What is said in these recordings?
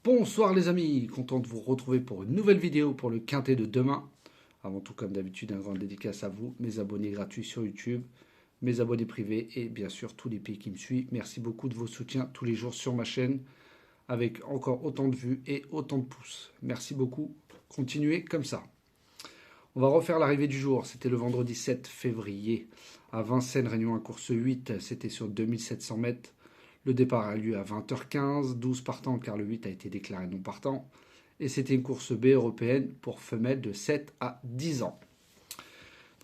Bonsoir les amis, content de vous retrouver pour une nouvelle vidéo pour le quintet de demain. Avant tout, comme d'habitude, un grand dédicace à vous, mes abonnés gratuits sur YouTube, mes abonnés privés et bien sûr tous les pays qui me suivent. Merci beaucoup de vos soutiens tous les jours sur ma chaîne avec encore autant de vues et autant de pouces. Merci beaucoup, continuez comme ça. On va refaire l'arrivée du jour, c'était le vendredi 7 février à Vincennes, Réunion à course 8, c'était sur 2700 mètres. Le départ a lieu à 20h15, 12 partants car le 8 a été déclaré non partant. Et c'était une course B européenne pour femelles de 7 à 10 ans.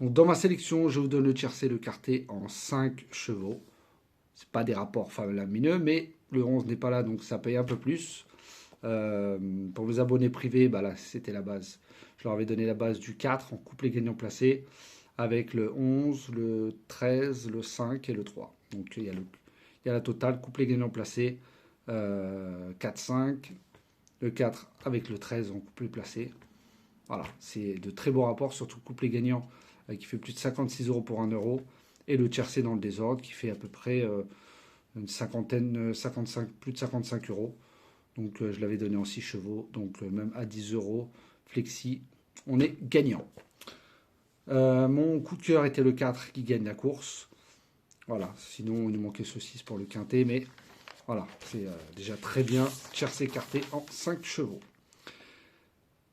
Donc dans ma sélection, je vous donne le tiercé, le quartet en 5 chevaux. C'est pas des rapports faramineux, mais le 11 n'est pas là, donc ça paye un peu plus. Pour mes abonnés privés, bah là, c'était la base. Je leur avais donné la base du 4 en couplet gagnant placé, avec le 11, le 13, le 5 et le 3. Donc il y a la totale, couplet gagnant placé, 4-5, le 4 avec le 13 en couplet placé. Voilà, c'est de très beaux rapports, surtout couplet gagnant qui fait plus de 56 euros pour 1 euro, et le tiercé dans le désordre qui fait à peu près une cinquantaine, 55, plus de 55 euros. Donc je l'avais donné en 6 chevaux, donc même à 10 euros, flexi, on est gagnant. Mon coup de cœur était le 4 qui gagne la course. Voilà, sinon il nous manquait ce 6 pour le quintet, mais voilà, c'est déjà très bien. Tiercé écarté en 5 chevaux.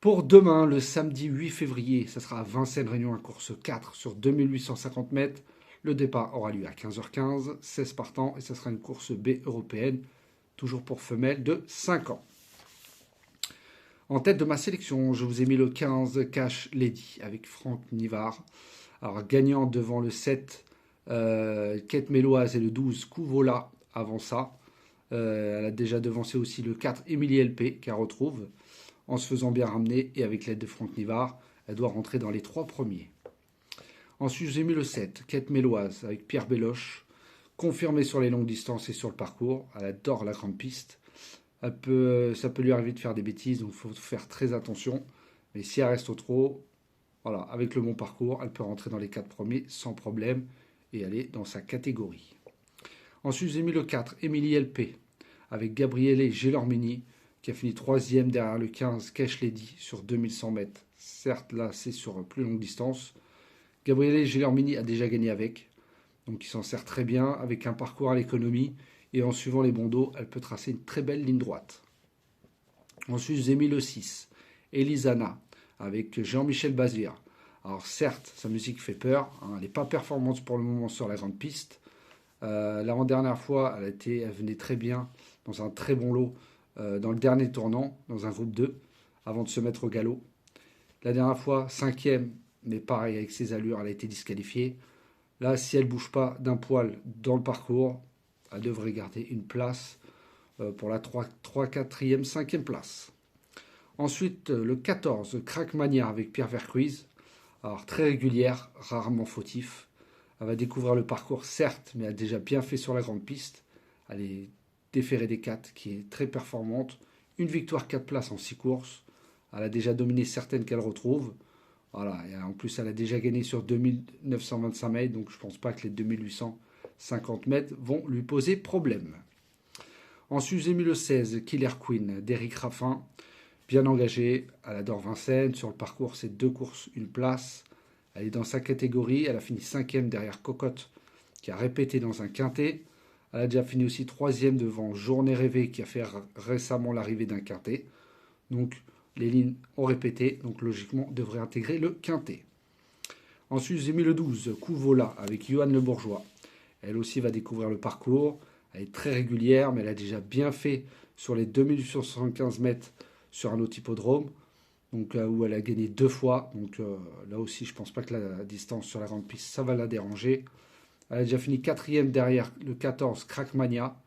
Pour demain, le samedi 8 février, ça sera à Vincennes, Réunion, à course 4 sur 2850 mètres. Le départ aura lieu à 15h15, 16 partants, et ça sera une course B européenne, toujours pour femelles de 5 ans. En tête de ma sélection, je vous ai mis le 15 Cash Lady avec Franck Nivard. Alors gagnant devant le 7 Quête Méloise et le 12 Couvola avant ça. Elle a déjà devancé aussi le 4 Émilie LP qu'elle retrouve en se faisant bien ramener et avec l'aide de Franck Nivard, elle doit rentrer dans les 3 premiers. Ensuite, j'ai mis le 7 Quête Méloise avec Pierre Belloche, confirmé sur les longues distances et sur le parcours. Elle adore la grande piste. Ça peut lui arriver de faire des bêtises, donc il faut faire très attention. Mais si elle reste au trot, voilà, avec le bon parcours, elle peut rentrer dans les 4 premiers sans problème et aller dans sa catégorie. Ensuite, j'ai mis le 4, Émilie LP, avec Gabriele Gelormini, qui a fini 3e derrière le 15, Cash Lady, sur 2100 mètres. Certes, là, c'est sur plus longue distance. Gabriele Gelormini a déjà gagné avec, donc il s'en sert très bien, avec un parcours à l'économie, et en suivant les bons dos, elle peut tracer une très belle ligne droite. Ensuite, j'ai mis le 6, Elisana, avec Jean-Michel Bazir. Alors certes, sa musique fait peur, hein, elle n'est pas performante pour le moment sur la grande piste. L'avant-dernière fois, elle venait très bien, dans un très bon lot, dans le dernier tournant, dans un groupe 2, avant de se mettre au galop. La dernière fois, 5e, mais pareil, avec ses allures, elle a été disqualifiée. Là, si elle ne bouge pas d'un poil dans le parcours, elle devrait garder une place pour la 3, 4e, 5e place. Ensuite, le 14, Crackmania avec Pierre Vercruise. Alors, très régulière, rarement fautif. Elle va découvrir le parcours, certes, mais elle a déjà bien fait sur la grande piste. Elle est déférée des 4, qui est très performante. Une victoire, 4 places en 6 courses. Elle a déjà dominé certaines qu'elle retrouve. Voilà, et en plus, elle a déjà gagné sur 2925 mètres, donc je ne pense pas que les 2850 mètres vont lui poser problème. Ensuite, j'ai mis le 16, Killer Queen, d'Éric Raffin. Bien engagée, elle adore Vincennes. Sur le parcours, c'est 2 courses, 1 place. Elle est dans sa catégorie. Elle a fini 5e derrière Cocotte, qui a répété dans un quintet. Elle a déjà fini aussi 3e devant Journée Rêvée, qui a fait récemment l'arrivée d'un quintet. Donc, les lignes ont répété. Donc, logiquement, devrait intégrer le quintet. Ensuite, j'ai mis le 12, Couvola, avec Johan Le Bourgeois. Elle aussi va découvrir le parcours. Elle est très régulière, mais elle a déjà bien fait sur les 2875 mètres sur un autre hippodrome, donc, où elle a gagné 2 fois. Donc là aussi, je ne pense pas que la distance sur la grande piste, ça va la déranger. Elle a déjà fini 4e derrière le 14, Crackmania.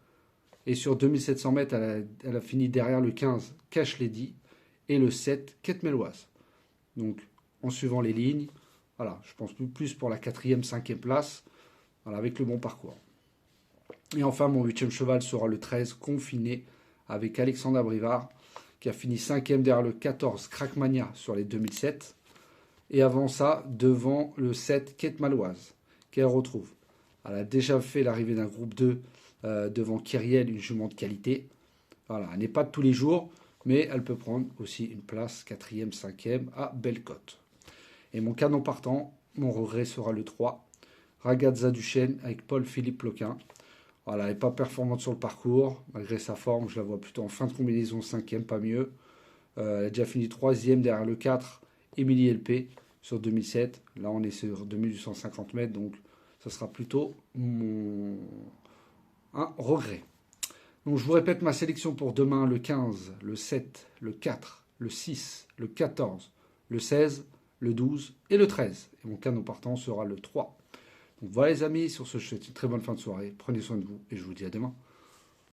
Et sur 2700 mètres, elle a fini derrière le 15, Cash Lady, et le 7, Quête Méloise. Donc, en suivant les lignes, voilà, je pense plus pour la 4e, 5e place, voilà, avec le bon parcours. Et enfin, mon 8e cheval sera le 13, Confiné, avec Alexandre Brivard, qui a fini 5e derrière le 14, Crackmania, sur les 2007. Et avant ça, devant le 7, Quête Maloise, qu'elle retrouve. Elle a déjà fait l'arrivée d'un groupe 2 devant Kyriel, une jument de qualité. Voilà, elle n'est pas de tous les jours, mais elle peut prendre aussi une place 4e, 5e à belle cote. Et mon canon partant, mon regret sera le 3, Ragazza Duchesne avec Paul-Philippe Loquin. Voilà, elle n'est pas performante sur le parcours, malgré sa forme, je la vois plutôt en fin de combinaison, 5e, pas mieux. Elle a déjà fini 3e derrière le 4, Émilie LP, sur 2007. Là, on est sur 2850 mètres, donc ça sera plutôt un regret. Donc, je vous répète ma sélection pour demain, le 15, le 7, le 4, le 6, le 14, le 16, le 12 et le 13. Et mon canon partant sera le 3. Donc voilà les amis, sur ce, je vous souhaite une très bonne fin de soirée. Prenez soin de vous et je vous dis à demain.